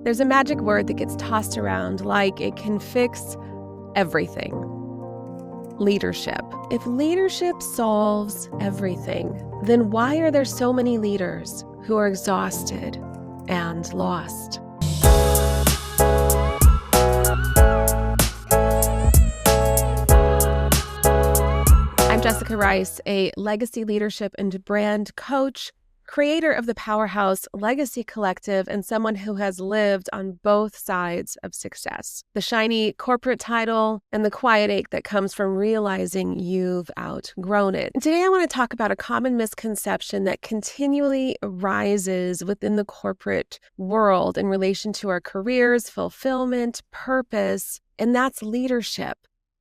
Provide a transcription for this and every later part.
There's a magic word that gets tossed around like it can fix everything. Leadership. If leadership solves everything, then why are there so many leaders who are exhausted and lost? I'm Jessica Rice, a legacy leadership and brand coach, creator of the Powerhouse Legacy Collective, and someone who has lived on both sides of success. The shiny corporate title and the quiet ache that comes from realizing you've outgrown it. And today I want to talk about a common misconception that continually arises within the corporate world in relation to our careers, fulfillment, purpose, and that's leadership.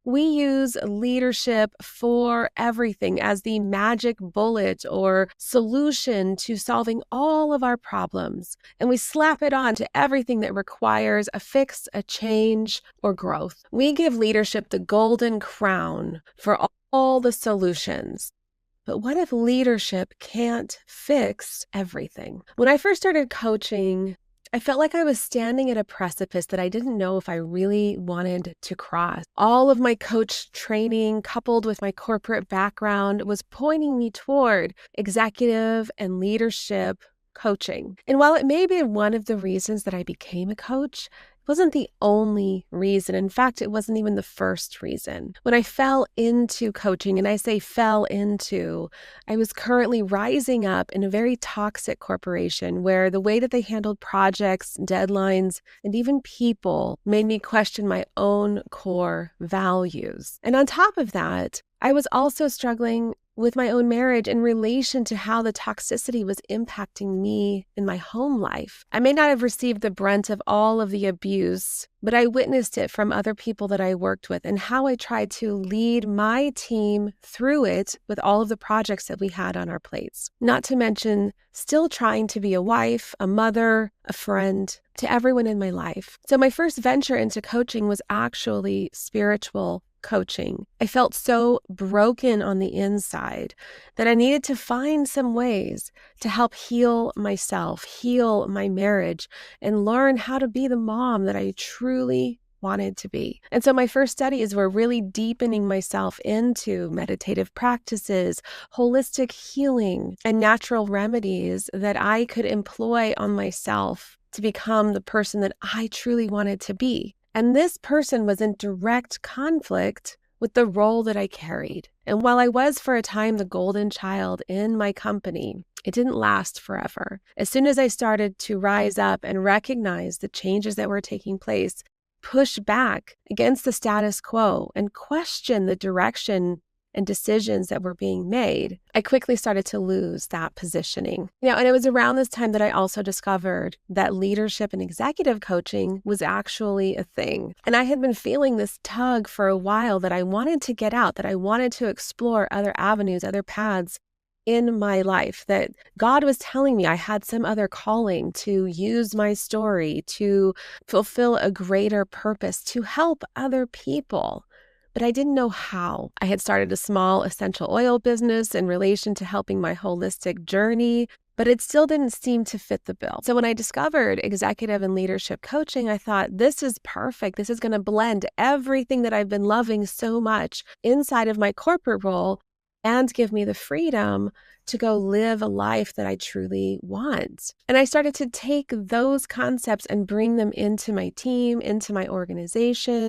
We use leadership for everything as the magic bullet or solution to solving all of our problems. And we slap it on to everything that requires a fix, a change, or growth. We give leadership the golden crown for all the solutions. But what if leadership can't fix everything? When I first started coaching, I felt like I was standing at a precipice that I didn't know if I really wanted to cross. All of my coach training, coupled with my corporate background, was pointing me toward executive and leadership coaching. And while it may be one of the reasons that I became a coach, it wasn't the only reason. In fact, it wasn't even the first reason. When I fell into coaching, and I say fell into, I was currently rising up in a very toxic corporation where the way that they handled projects, deadlines, and even people made me question my own core values. And on top of that, I was also struggling with my own marriage in relation to how the toxicity was impacting me in my home life. I may not have received the brunt of all of the abuse, but I witnessed it from other people that I worked with and how I tried to lead my team through it with all of the projects that we had on our plates. Not to mention still trying to be a wife, a mother, a friend to everyone in my life. So my first venture into coaching was actually spiritual coaching. I felt so broken on the inside that I needed to find some ways to help heal myself, heal my marriage, and learn how to be the mom that I truly wanted to be. And so my first studies were really deepening myself into meditative practices, holistic healing, and natural remedies that I could employ on myself to become the person that I truly wanted to be. And this person was in direct conflict with the role that I carried. And while I was for a time the golden child in my company, it didn't last forever. As soon as I started to rise up and recognize the changes that were taking place, push back against the status quo and question the direction and decisions that were being made, I quickly started to lose that positioning. And it was around this time that I also discovered that leadership and executive coaching was actually a thing. And I had been feeling this tug for a while that I wanted to get out, that I wanted to explore other avenues, other paths in my life, that God was telling me I had some other calling to use my story to fulfill a greater purpose, to help other people. But I didn't know how. I had started a small essential oil business in relation to helping my holistic journey, but it still didn't seem to fit the bill. So when I discovered executive and leadership coaching, I thought, this is perfect. This is going to blend everything that I've been loving so much inside of my corporate role and give me the freedom to go live a life that I truly want. And I started to take those concepts and bring them into my team, into my organization,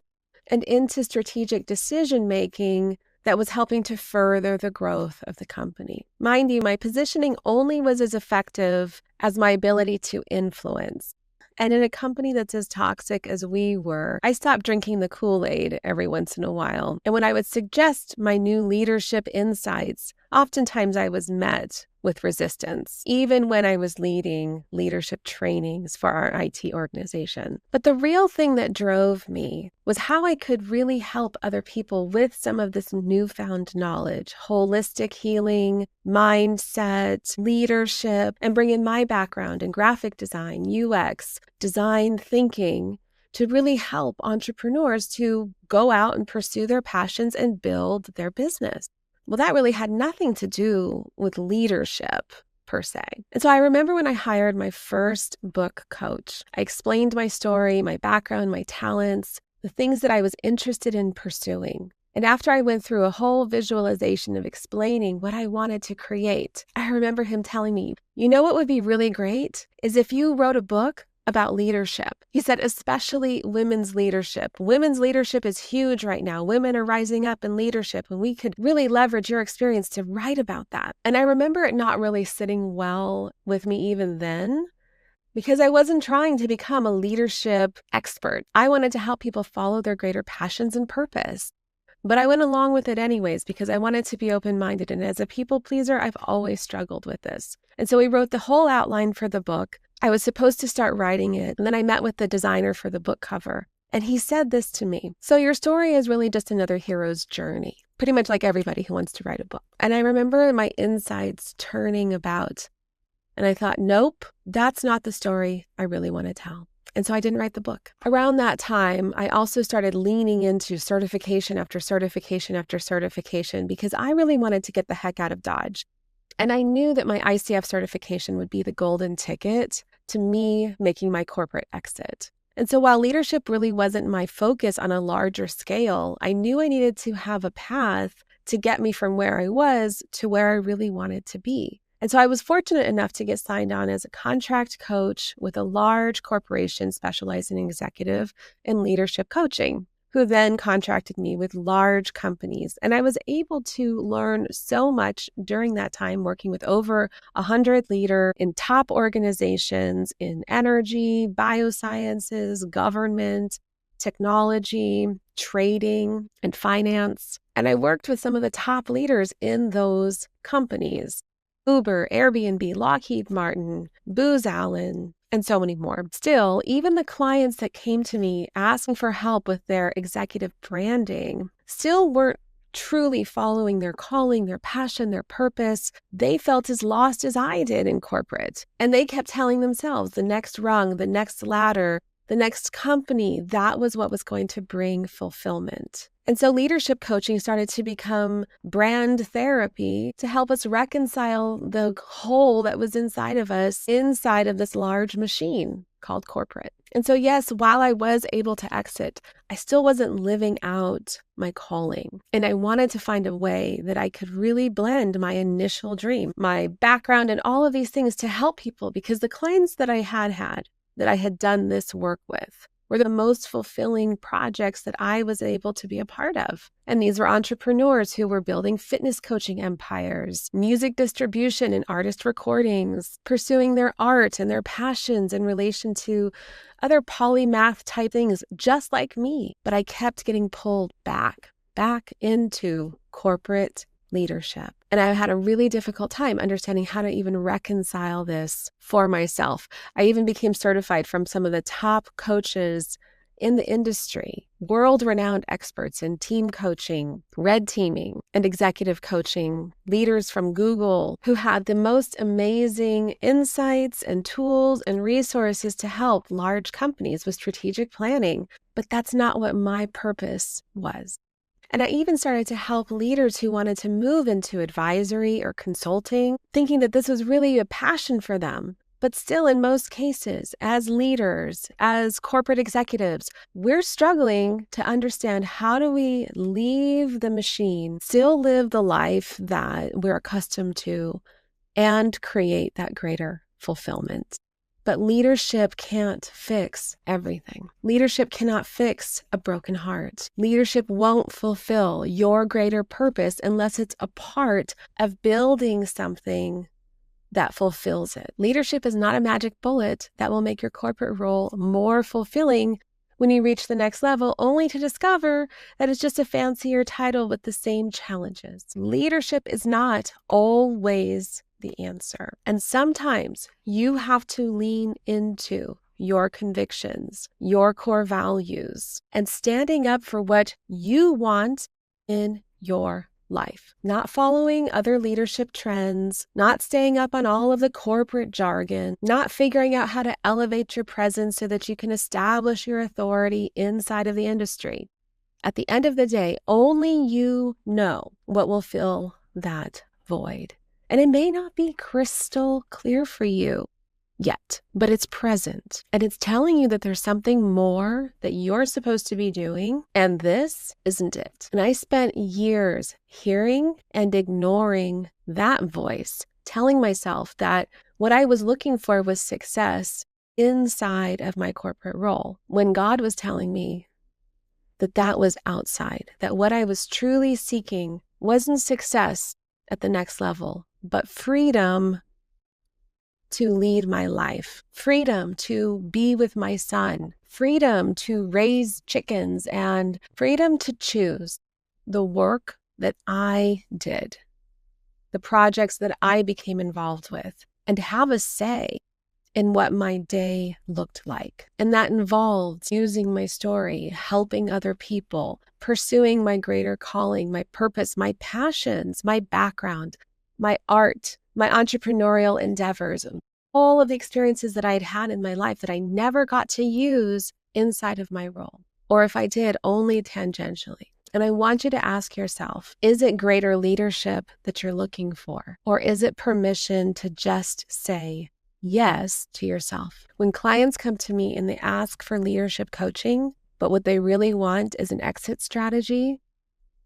and into strategic decision-making that was helping to further the growth of the company. Mind you, my positioning only was as effective as my ability to influence. And in a company that's as toxic as we were, I stopped drinking the Kool-Aid every once in a while. And when I would suggest my new leadership insights, oftentimes I was met with resistance, even when I was leading leadership trainings for our IT organization. But the real thing that drove me was how I could really help other people with some of this newfound knowledge, holistic healing, mindset, leadership, and bring in my background in graphic design, UX, design thinking, to really help entrepreneurs to go out and pursue their passions and build their business. Well, that really had nothing to do with leadership. per se. And so I remember when I hired my first book coach, I explained my story, my background, my talents, the things that I was interested in pursuing. And after I went through a whole visualization of explaining what I wanted to create, I remember him telling me, you know what would be really great is if you wrote a book about leadership. He said, especially women's leadership. Women's leadership is huge right now. Women are rising up in leadership, and we could really leverage your experience to write about that. And I remember it not really sitting well with me even then, because I wasn't trying to become a leadership expert. I wanted to help people follow their greater passions and purpose. But I went along with it anyways because I wanted to be open-minded. And as a people pleaser, I've always struggled with this. And so we wrote the whole outline for the book. I was supposed to start writing it. And then I met with the designer for the book cover. And he said this to me. So your story is really just another hero's journey, pretty much like everybody who wants to write a book. And I remember my insides turning about. And I thought, nope, that's not the story I really want to tell. And so I didn't write the book. Around that time, I also started leaning into certification after certification after certification because I really wanted to get the heck out of Dodge. And I knew that my ICF certification would be the golden ticket to me making my corporate exit. And so while leadership really wasn't my focus on a larger scale, I knew I needed to have a path to get me from where I was to where I really wanted to be. And so I was fortunate enough to get signed on as a contract coach with a large corporation specializing in executive and leadership coaching, who then contracted me with large companies. And I was able to learn so much during that time working with over 100 leaders in top organizations in energy, biosciences, government, technology, trading, and finance. And I worked with some of the top leaders in those companies. Uber, Airbnb, Lockheed Martin, Booz Allen, and so many more. Still, even the clients that came to me asking for help with their executive branding still weren't truly following their calling, their passion, their purpose. They felt as lost as I did in corporate. And they kept telling themselves the next rung, the next ladder, the next company, that was what was going to bring fulfillment. And so leadership coaching started to become brand therapy to help us reconcile the hole that was inside of us, inside of this large machine called corporate. And so, yes, while I was able to exit, I still wasn't living out my calling. And I wanted to find a way that I could really blend my initial dream, my background, and all of these things to help people, because the clients that I had that I had done this work with were the most fulfilling projects that I was able to be a part of. And these were entrepreneurs who were building fitness coaching empires, music distribution and artist recordings, pursuing their art and their passions in relation to other polymath type things just like me. But I kept getting pulled back into corporate leadership. And I had a really difficult time understanding how to even reconcile this for myself. I even became certified from some of the top coaches in the industry, world-renowned experts in team coaching, red teaming, and executive coaching, leaders from Google who had the most amazing insights and tools and resources to help large companies with strategic planning. But that's not what my purpose was. And I even started to help leaders who wanted to move into advisory or consulting, thinking that this was really a passion for them. But still, in most cases, as leaders, as corporate executives, we're struggling to understand how do we leave the machine, still live the life that we're accustomed to, and create that greater fulfillment. But leadership can't fix everything. Leadership cannot fix a broken heart. Leadership won't fulfill your greater purpose unless it's a part of building something that fulfills it. Leadership is not a magic bullet that will make your corporate role more fulfilling when you reach the next level, only to discover that it's just a fancier title with the same challenges. Leadership is not always the answer. And sometimes you have to lean into your convictions, your core values, and standing up for what you want in your life. Not following other leadership trends, not staying up on all of the corporate jargon, not figuring out how to elevate your presence so that you can establish your authority inside of the industry. At the end of the day, only you know what will fill that void. And it may not be crystal clear for you yet, but it's present. And it's telling you that there's something more that you're supposed to be doing, and this isn't it. And I spent years hearing and ignoring that voice, telling myself that what I was looking for was success inside of my corporate role, when God was telling me that that was outside, that what I was truly seeking wasn't success at the next level, but freedom to lead my life, freedom to be with my son, freedom to raise chickens, and freedom to choose the work that I did, the projects that I became involved with, and have a say in what my day looked like. And that involved using my story, helping other people, pursuing my greater calling, my purpose, my passions, my background, my art, my entrepreneurial endeavors, all of the experiences that I'd had in my life that I never got to use inside of my role. Or if I did, only tangentially. And I want you to ask yourself, is it greater leadership that you're looking for? Or is it permission to just say yes to yourself? When clients come to me and they ask for leadership coaching, but what they really want is an exit strategy,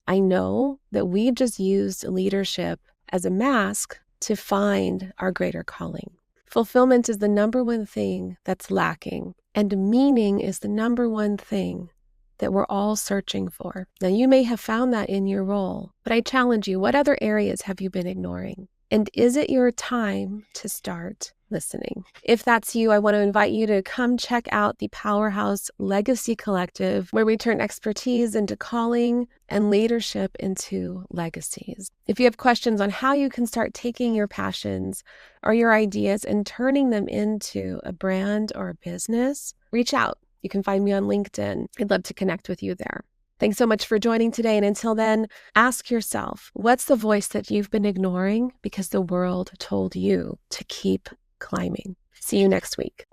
I know that we've just used leadership as a mask to find our greater calling. Fulfillment is the number one thing that's lacking, and meaning is the number one thing that we're all searching for. Now, you may have found that in your role, but I challenge you, what other areas have you been ignoring? And is it your time to start listening? If that's you, I want to invite you to come check out the Powerhouse Legacy Collective, where we turn expertise into calling and leadership into legacies. If you have questions on how you can start taking your passions or your ideas and turning them into a brand or a business, reach out. You can find me on LinkedIn. I'd love to connect with you there. Thanks so much for joining today. And until then, ask yourself, what's the voice that you've been ignoring because the world told you to keep climbing? See you next week.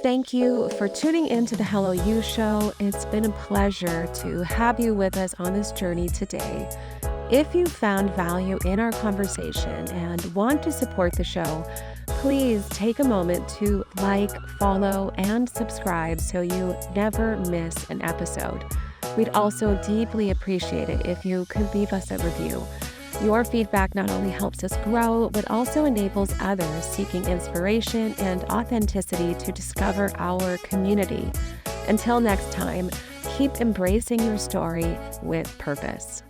Thank you for tuning into the Hello You Show. It's been a pleasure to have you with us on this journey today. If you found value in our conversation and want to support the show, please take a moment to like, follow, and subscribe so you never miss an episode. We'd also deeply appreciate it if you could leave us a review. Your feedback not only helps us grow, but also enables others seeking inspiration and authenticity to discover our community. Until next time, keep embracing your story with purpose.